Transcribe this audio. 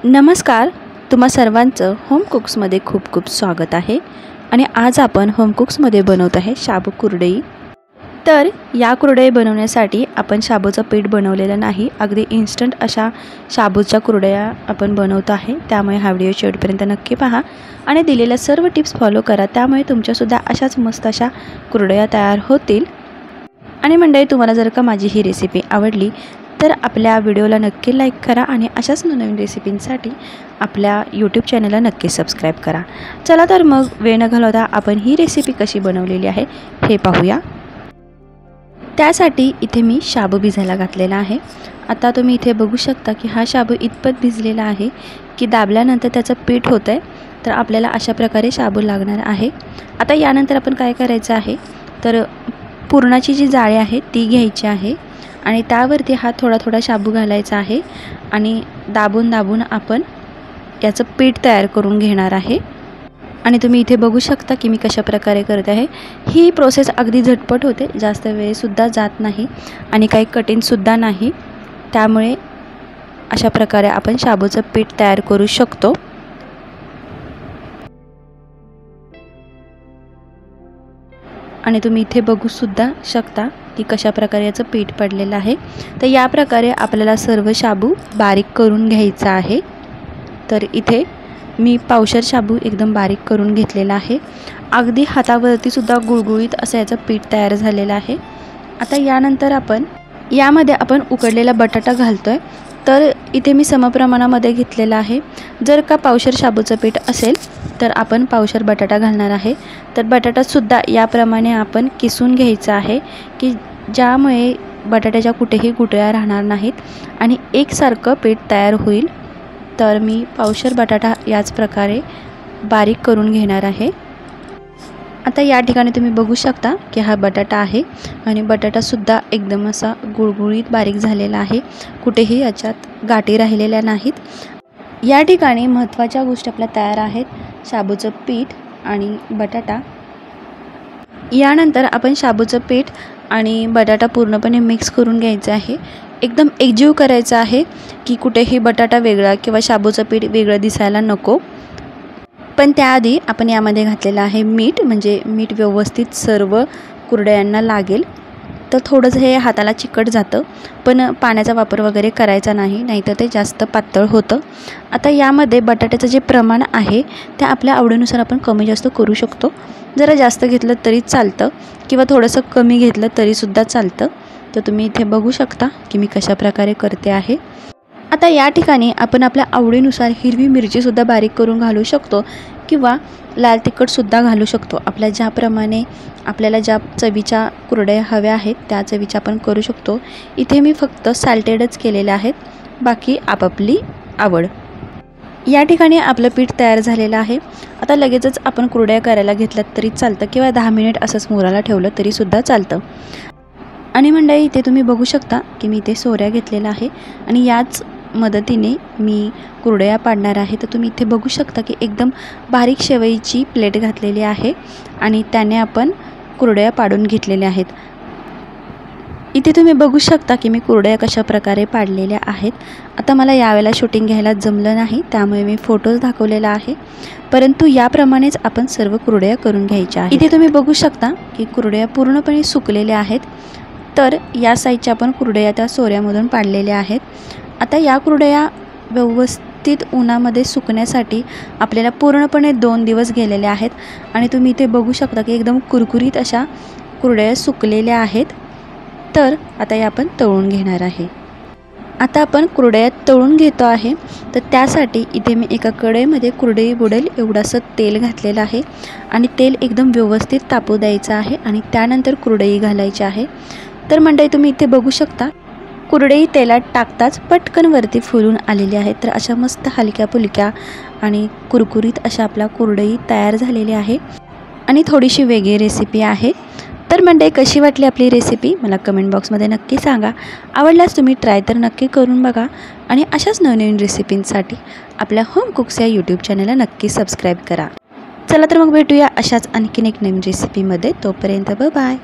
नमस्कार, तुम्हा सर्वांचं होम कुक्समध्ये खूप खूप स्वागत आहे। आणि आज आपण होम कुक्समध्ये बनवत आहे शाबू कुरडई। तर या कुरडई बनवण्यासाठी आपण शाबूचं पीठ बनवलेलं नाही, अगदी इन्स्टंट अशा शाबूच्या कुरडया आपण बनवत आहे। त्यामुळे हा व्हिडिओ शेवटपर्यंत नक्की पहा आणि दिलेल्या सर्व टिप्स फॉलो करा, त्यामुळे तुमच्यासुद्धा अशाच मस्त अशा कुरडया तयार होतील। आणि मंडळी, तुम्हाला जर का माझी ही रेसिपी आवडली तर आपल्या व्हिडिओला नक्की लाईक करा आणि अशाच नवीन रेसिपींसाठी आपल्या यूट्यूब चॅनलला नक्की सबस्क्राईब करा। चला तर मग वेळ न घालवता आपण ही रेसिपी कशी बनवलेली आहे हे पाहूया। त्यासाठी इथे मी शाबू भिजायला घातलेला आहे। आता तुम्ही इथे बघू शकता की हा शाबू इतपत भिजलेला आहे की दाबल्यानंतर त्याचं पीठ होतंय। तर आपल्याला अशा प्रकारे शाबू लागणार आहे। आता यानंतर आपण काय करायचं आहे तर पुरणाची जी जाळी आहे ती घ्यायची आहे आणि त्यावरती हा थोडा थोडा शाबू घालायचा आहे आणि दाबून दाबून आपण याचं पीठ तयार करून घेणार आहे। आणि तुम्ही इथे बघू शकता की मी कशा प्रकारे करते आहे। ही प्रोसेस अगदी झटपट होते, जास्त वेळसुद्धा जात नाही आणि काही कठीणसुद्धा नाही। त्यामुळे अशा प्रकारे आपण शाबूचं पीठ तयार करू शकतो। आणि तुम्ही इथे बघू सुद्धा शकता की कशा प्रकारे याचं पीठ पडलेलं आहे। तर या प्रकारे आपल्याला सर्व शाबू बारीक करून घ्यायचा आहे। तर इथे मी पावशर शाबू एकदम बारीक करून घेतलेला आहे। अगदी हातावरती सुद्धा गुळगुळीत असं याचं पीठ तयार झालेलं आहे। आता यानंतर आपण यामध्ये उकडलेला बटाटा घालतोय। तर इथे मी समप्रमाणामध्ये घेतलेला आहे। जर का पावशर शाबूचं पीठ असेल तर आपण पावशर बटाटा घालणार आहे। तर बटाटासुद्धा याप्रमाणे आपण किसून घ्यायचा आहे की ज्यामुळे बटाट्याच्या कुठेही गुठळ्या राहणार नाहीत आणि एकसारखं पीठ तयार होईल। तर मी पावशर बटाटा याच प्रकारे बारीक करून घेणार आहे। आता या ठिकाणी तुम्ही बघू शकता की हा बटाटा आहे आणि बटाटासुद्धा एकदम असा गुळगुळीत बारीक झालेला आहे, कुठेही याच्यात गाठी राहिलेल्या नाहीत। या ठिकाणी महत्त्वाच्या गोष्टी आपल्या तयार आहेत, शाबूचं पीठ आणि बटाटा। यानंतर आपण शाबूचं पीठ आणि बटाटा पूर्णपणे मिक्स करून घ्यायचं आहे, एकदम एकजीव करायचं आहे की कुठेही बटाटा वेगळा किंवा शाबूचं पीठ वेगळं दिसायला नको। पण त्याआधी आपण यामध्ये घातलेलं आहे मीठ, म्हणजे मीठ व्यवस्थित सर्व कुरडयांना लागेल। तर थोडंसं हे हाताला चिकट जातं, पण पाण्याचा वापर वगैरे करायचा नाही, नाहीतर ते जास्त पातळ होतं। आता यामध्ये बटाट्याचं जे प्रमाण आहे ते आपल्या आवडीनुसार आपण कमी जास्त करू शकतो। जरा जास्त घेतलं तरी चालतं किंवा थोडंसं कमी घेतलं तरीसुद्धा चालतं। तर तुम्ही इथे बघू शकता की मी कशा प्रकारे करते आहे। आता या ठिकाणी आपण आपल्या आवडीनुसार हिरवी मिरचीसुद्धा बारीक करून घालू शकतो किंवा लाल तिखटसुद्धा घालू शकतो। आपल्या ज्याप्रमाणे आपल्याला ज्या चवीच्या कुरडया हव्या आहेत त्या चवीच्या आपण करू शकतो। इथे मी फक्त सॅल्टेडच केलेले आहेत, बाकी आपापली आवड। या ठिकाणी आपलं पीठ तयार झालेलं आहे। आता लगेचच आपण कुरडया करायला घेतल्यात तरी चालतं किंवा 10 मिनिट असंच मोराला ठेवलं तरीसुद्धा चालतं। आणि मंडळी, इथे तुम्ही बघू शकता की मी इथे सोऱ्या घेतलेला आहे आणि याच मदतीने मी कुरडया पाडणार आहे। तर तुम्ही इथे बघू शकता की एकदम बारीक शेवईची प्लेट घातलेली आहे आणि त्याने आपण कुरडया पाडून घेतलेल्या आहेत। इथे तुम्ही बघू शकता की मी कुरडया कशा प्रकारे पाडलेल्या आहेत। आता मला यावेळेला शूटिंग घ्यायला जमलं नाही, त्यामुळे मी फोटोज दाखवलेला आहे, परंतु याप्रमाणेच आपण सर्व कुरडया करून घ्यायच्या आहेत। इथे तुम्ही बघू शकता की कुरडया पूर्णपणे सुकलेल्या आहेत। तर या साईजच्या आपण कुरडया त्या सोऱ्यामधून पाडलेल्या आहेत। आता या कुरडया व्यवस्थित उन्हामध्ये सुकण्यासाठी आपल्याला पूर्णपणे 2 दिवस गेलेले आहेत आणि तुम्ही इथे बघू शकता की एकदम कुरकुरीत अशा कुरडया सुकलेल्या आहेत। तर आता या आपण तळून घेणार आहे। आता आपण कुरडया तळून घेतो आहे। तर त्यासाठी इथे मी एका कढईमध्ये कुरडई बुडेल एवढंसं तेल घातलेलं आहे आणि तेल एकदम व्यवस्थित तापू द्यायचं आहे आणि त्यानंतर कुरडई घालायची आहे। तर मंडळी, तुम्ही इथे बघू शकता कुरडई तेलात टाकताच पटकन वरती फुलून आलेली आहे। तर अशा मस्त हलक्या फुलक्या आणि कुरकुरीत अशा आपल्या कुरडई तयार झालेली आहे आणि थोडीशी वेगळी रेसिपी आहे। तर मंडळी, कशी वाटली आपली रेसिपी मला कमेंट बॉक्समध्ये नक्की सांगा। आवडल्यास तुम्ही ट्राय तर नक्की करून बघा आणि अशाच नवनवीन रेसिपींसाठी आपल्या होम कुक्स या यूट्यूब चॅनलला नक्की सबस्क्राईब करा। चला तर मग भेटूया अशाच आणखीन एक नवीन रेसिपीमध्ये। तोपर्यंत बाय बाय।